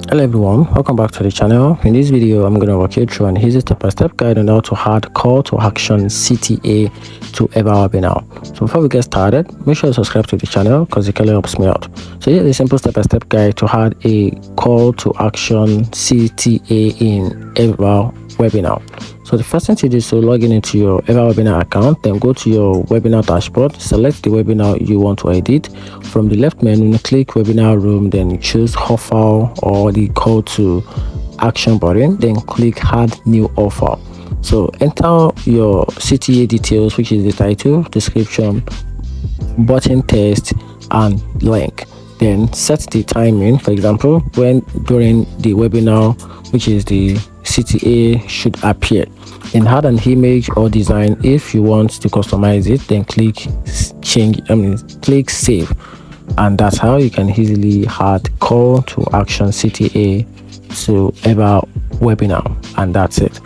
Hello everyone, welcome back to the channel. In this video I'm going to walk you through an easy step-by-step guide on how to add call to action CTA to EverWebinar. So before we get started, make sure you subscribe to the channel because it really helps me out. So here's a simple step-by-step guide to add a call to action CTA in EverWebinar. So the first thing to do is to log in into your EverWebinar account, then go to your webinar dashboard, select the webinar you want to edit. From the left menu, click webinar room, then choose offer or the call to action button, then click add new offer. So enter your CTA details, which is the title, description, button text, and link. Then set the timing, for example, when during the webinar, which is the CTA should appear. Then add an image or design. If you want to customize it, then click click save, and that's how you can easily add call to action CTA to EverWebinar, and that's it.